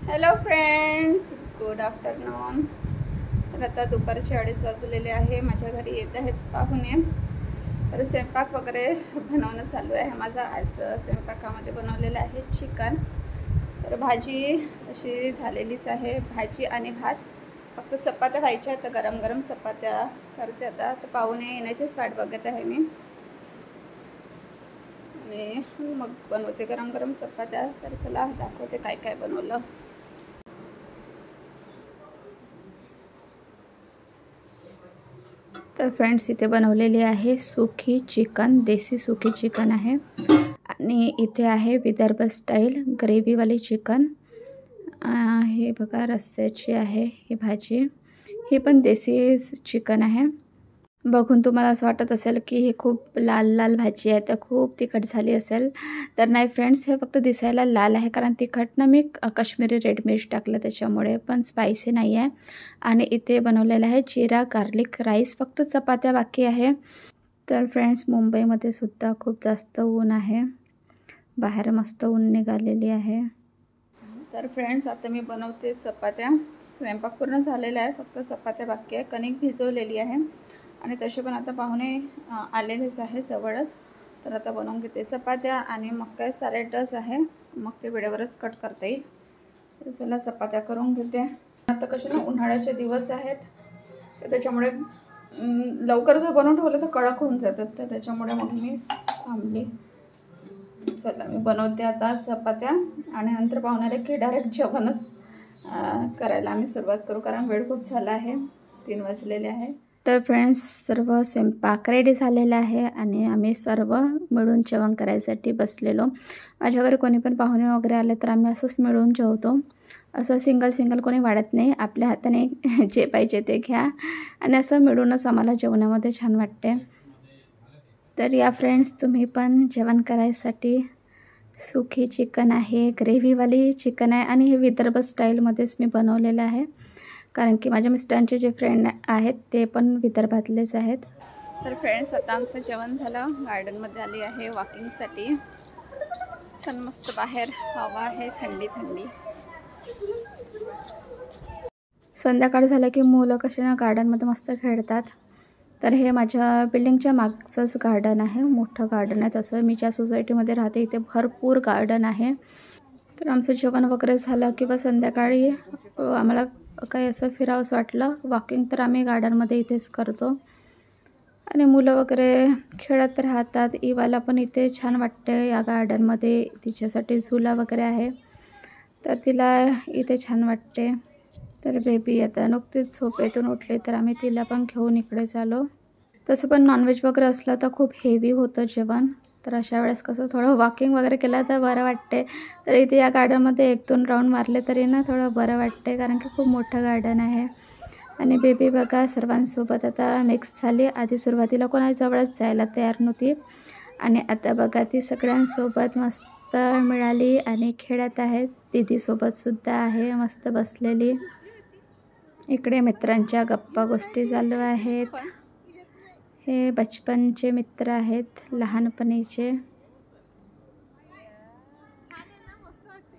Hello friends, good afternoon. तर आता दुपारचे 2:30 वाजलेले आहे. माझ्या घरी येत आहेत पाहुणे. तर स्वयंपाक वगैरे बनवणं चालू आहे माझा. आज स्वयंपाकामध्ये बनवलेलं आहे चिकन. तर भाजी अशी झालेलीच आहे, भाजी आणि भात. फक्त चपात्या व्हायच्या आहेत, तर गरम गरम चपात्या करते आता. तर पाहुणे येण्याचीच वाट बघत आहे मी, आणि मग बनवते गरम गरम चपात्या. तर चला दाखवते काय काय बनवलं. तर फ्रेंड्स, इथे बनवलेली आहे सुकी चिकन, देसी सुकी चिकन आहे. आणि इथे आहे विदर्भ स्टाईल ग्रेव्हीवाली चिकन. हे बघा रस्स्याची आहे ही भाजी. ही पण देसी चिकन आहे. बघून तुम्हाला असं वाटत असेल की हे खूप लाल लाल भाजी आहे, तर खूप तिखट झाली असेल. तर नाही फ्रेंड्स, हे फक्त दिसायला लाल आहे, कारण तिखट ना मी काश्मीरी रेड मिर्च टाकलं त्याच्यामुळे, पण स्पायसी नाही आहे. आणि इथे बनवलेलं आहे जिरा गार्लिक राईस. फक्त चपात्या बाकी आहे. तर फ्रेंड्स, मुंबईमध्ये सुद्धा खूप जास्त ऊन आहे, बाहेर मस्त ऊन निघालेली आहे. तर फ्रेंड्स, आता मी बनवते चपात्या. स्वयंपाक पूर्ण झालेला आहे, फक्त चपात्या बाकी आहे. कणिक भिजवलेली आहे, आणि तसे पण आता पाहुणे आलेलेच आहे जवळच. तर आता बनवून घेते चपात्या, आणि मग काय सॅलेडच आहे, मग ते वेळेवरच कट करता येईल. तर चला चपात्या करून घेते. आता कसे ना उन्हाळ्याचे दिवस आहेत, तर त्याच्यामुळे लवकर जर बनवून ठेवलं तर कडक होऊन जातात, तर त्याच्यामुळे मग मी थांबली. चला मी बनवते आता चपात्या, आणि नंतर पाहुण्याला की डायरेक्ट जेवणच करायला आम्ही सुरुवात करू, कारण वेळ खूप झाला आहे, 3 वाजलेले आहे. तर फ्रेंड्स, सर्व स्वयंपाक रेडी झालेला आहे, आणि आम्ही सर्व मिळून जेवण करायसाठी बसलेलो. माझ्या घरी कोणी पण पाहुणे वगैरे आले तर आम्ही असंच मिळून जेवतो. असं सिंगल कोणी वाढत नाही. आपल्या हाताने जे पाहिजे ते घ्या, आणि असं मिळूनच आम्हाला जेवणामध्ये छान वाटते. तर या फ्रेंड्स, तुम्ही पण जेवण करायसाठी. सुकी चिकन आहे, ग्रेव्हीवाली चिकन आहे, आणि हे विदर्भ स्टाईलमध्येच मी बनवलेलं आहे, कारण की माझ्या मिस्टरांचे जे फ्रेंड आहेत ते पण विदर्भातलेच आहेत. तर फ्रेंड्स, आता आमचं जेवण झालं. गार्डनमध्ये आली आहे वॉकिंगसाठी. छान मस्त बाहेर हवा आहे, थंडी थंडी. संध्याकाळ झालं की मुलं कसे ना गार्डनमध्ये मस्त खेळतात. तर हे माझ्या बिल्डिंगच्या मागचंच गार्डन आहे, मोठं गार्डन आहे. तसं मी ज्या सोसायटीमध्ये राहते इथे भरपूर गार्डन आहे. तर आमचं जेवण वगैरे झालं किंवा संध्याकाळी आम्हाला काही असं फिरावंसं वाटलं वॉकिंग, तर आम्ही गार्डनमध्ये इथेच करतो. आणि मुलं वगैरे खेळत राहतात. इवाला पण इथे छान वाटते या गार्डनमध्ये. तिच्यासाठी झुला वगैरे आहे, तर तिला इथे छान वाटते. तर बेबी आता नुकतीच झोपेतून उठले, तर आम्ही तिला पण घेऊन इकडे चालो. तसं पण नॉनव्हेज वगैरे असलं तर खूप हेवी होतं जेवण, तर अशा वेळेस कसं थोडं वॉकिंग वगैरे केलं तर बरं वाटते. तर इथे या गार्डनमध्ये 1-2 राऊंड मारले तरी ना थोडं बरं वाटते, कारण की खूप मोठं गार्डन आहे. आणि बेबी बघा सर्वांसोबत आता मिक्स झाली. आधी सुरुवातीला कोणाजवळच जायला तयार नव्हती, आणि आता बघा ती सगळ्यांसोबत मस्त मिळाली आणि खेळत आहेत. दीदीसोबतसुद्धा आहे मस्त बसलेली. इकडे मित्रांच्या गप्पा गोष्टी चालू आहेत. हे बचपनचे मित्र आहेत, लहानपणीचे.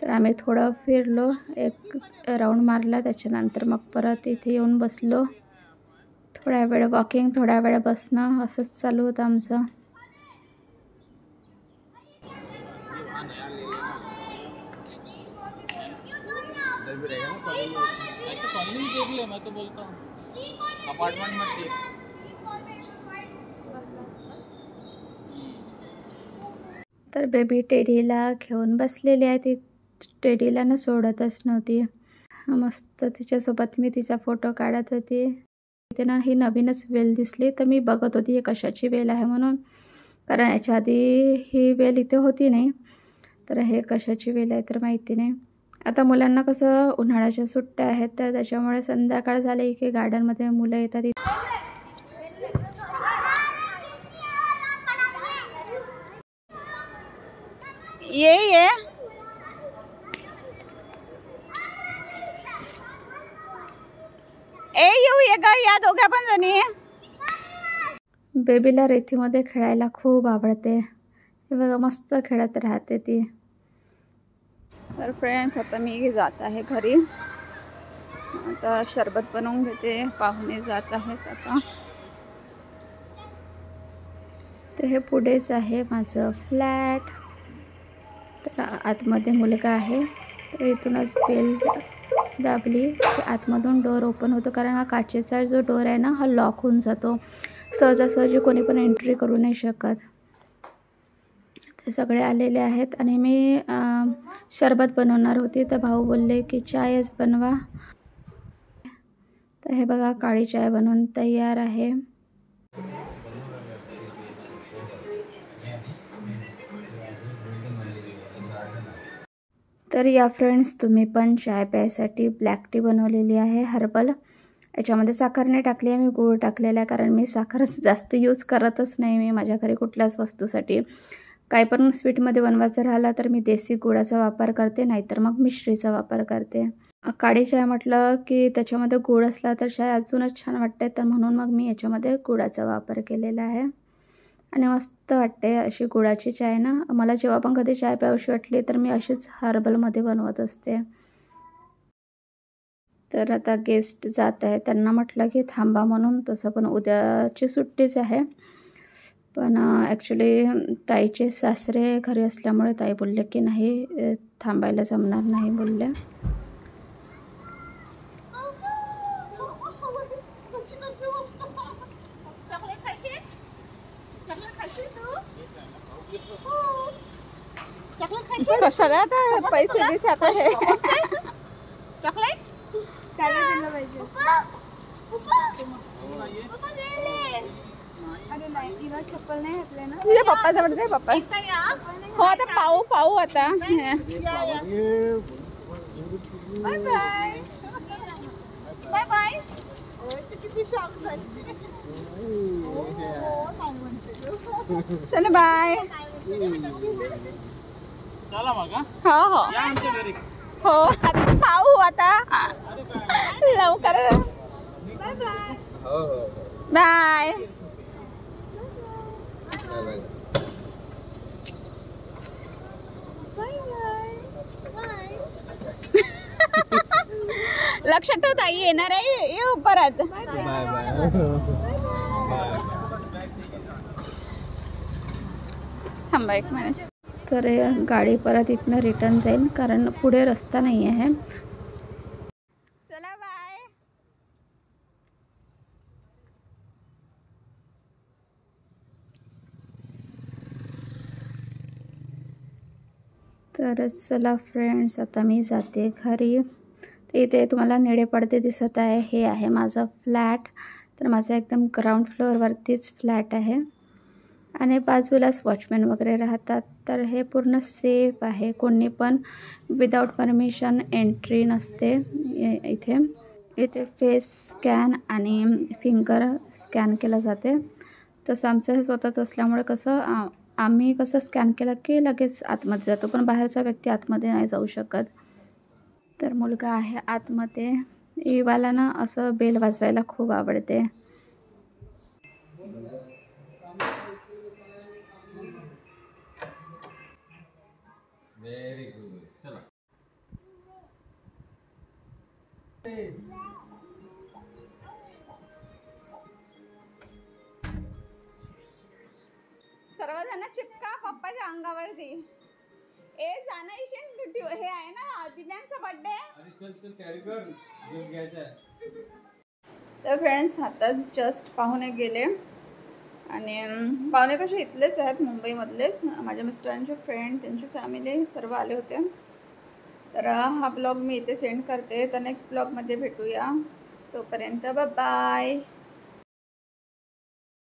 तर आम्ही थोडं फिरलो, 1 राऊंड मारला, त्याच्यानंतर मग परत इथे येऊन बसलो. थोड्या वेळ वॉकिंग, थोड्या वेळ बसणं, असंच चालू होतं आमचं. तर बेबी टेडीला घेऊन बसलेली आहे. ती टेडीला ना सोडतच नव्हती. मस्त तिच्यासोबत मी तिचा फोटो काढत होती. इथे ना ही नवीनच वेल दिसली, तर मी बघत होती हे कशाची वेल आहे म्हणून, कारण याच्या आधी ही वेल इथे होती नाही. तर हे कशाची वेल आहे तर माहिती नाही. आता मुलांना कसं उन्हाळ्याच्या सुट्ट्या आहेत, तर त्याच्यामुळे संध्याकाळ झाली की गार्डनमध्ये मुलं येतात. ये येऊ ये ग, या दोघ्या पण जणी. बेबीला रेतीमध्ये खेळायला खूप आवडते. हे बघा मस्त खेळत राहते ती. तर फ्रेंड्स आता मी जात आहे घरी. आता शरबत बनवून घेते. पाहुणे जात आहेत आता. तर हे पुढेच आहे माझं फ्लॅट. तर आतमध्ये मुलगा आहे. तर इथूनच बेल दाबली की आतमधून डोर ओपन होतो, कारण हा काचेचा जो डोर आहे ना हा लॉक होऊन जातो. सहजासहजी कोणी पण एंट्री करू नाही शकत. ते सगळे आलेले आहेत आणि मी शरबत बनवणार होती. तर भाऊ बोलले की चायच बनवा. तर हे बघा काळी चाय बनवून तयार आहे. तर या फ्रेंड्स तुम्ही पण चाय प्यायसाठी ब्लॅक टी बनवलेली आहे हर्बल. याच्यामध्ये साखर नाही टाकली आहे, मी गूळ टाकलेला आहे, कारण मी साखरच जास्त यूज करतच नाही मी माझ्या घरी कुठल्याच वस्तूसाठी. काही पण स्वीटमध्ये बनवायचं राहिलं तर मी देसी गुळाचा वापर करते, नाहीतर मग मिश्रीचा वापर करते. काळी चाय म्हटलं की त्याच्यामध्ये गूळ असला तर चाय अजूनच छान वाटते. तर म्हणून मग मी याच्यामध्ये गुळाचा वापर केलेला आहे आणि मस्त वाटते अशी गुळाची चाय ना. मला जेव्हा पण कधी चाय प्यावीशी वाटली तर मी अशीच हर्बलमध्ये बनवत असते. तर आता गेस्ट जात आहे, त्यांना म्हटलं की थांबा म्हणून. तसं पण उद्याची सुट्टीच आहे, पण ॲक्च्युली ताईचे सासरे घरी असल्यामुळे ताई बोलले की नाही थांबायला जमणार नाही बोलले. कशाला आता पैसे बिसे आता हे चॉकलेट काय दिलं पाहिजे. अरे नाही तिला चप्पल नाही घातले ना. तुझ्या पप्पाचा पडते पप्पा. हो आता पाहू पाहू आता. Bye bye bye bye. किती शॉक झाली. चल बाय. चला मग. हो हो हो आता पाहू आता लवकर. Bye bye. हो हो बाय. लक्षात ठेव ताई येणार आहे येऊ परत. थांबा एक मिनिट. तर गाडी परत इथनं रिटर्न जाईल, कारण पुढे रस्ता नाही आहे. चला बाय. तर चला फ्रेंड्स आता मी जाते घरी. तर इथे तुम्हाला निळे पडदे दिसत आहे, हे आहे माझं फ्लॅट. तर माझं एकदम ग्राउंड फ्लोअरवरतीच फ्लॅट आहे आणि बाजूलाच वॉचमॅन वगैरे राहतात. तर हे पूर्ण सेफ आहे, कोणी पण विदाऊट परमिशन एंट्री नसते इथे. इथे फेस स्कॅन आणि फिंगर स्कॅन केलं जाते. तसं आमचं हे स्वतःच असल्यामुळे कसं आम्ही कसं स्कॅन केलं की लगेच आतमध्ये जातो, पण बाहेरचा व्यक्ती आतमध्ये नाही जाऊ शकत. तर मुलगा आहे आतमध्ये. इवाला ना असं बेल वाजवायला खूप आवडते. Very good. चला सर्वजण चिपका पप्पाच्या अंगावरती. ए जाना इशन हे आहे ना दिव्यांचा बर्थडे. अरे चल चल कॅरी कर, घेऊन घ्यायचा आहे. तर फ्रेंड्स आताच जस्ट पाहुणे गेले आणि पाहुणे कसे इथलेच आहेत, मुंबईमधलेच. माझ्या मिस्टरांचे फ्रेंड, त्यांची फॅमिली सर्व आले होते. तर हा ब्लॉग मी इथे सेंड करते. तर नेक्स्ट ब्लॉगमध्ये भेटूया. तोपर्यंत बाय बाय.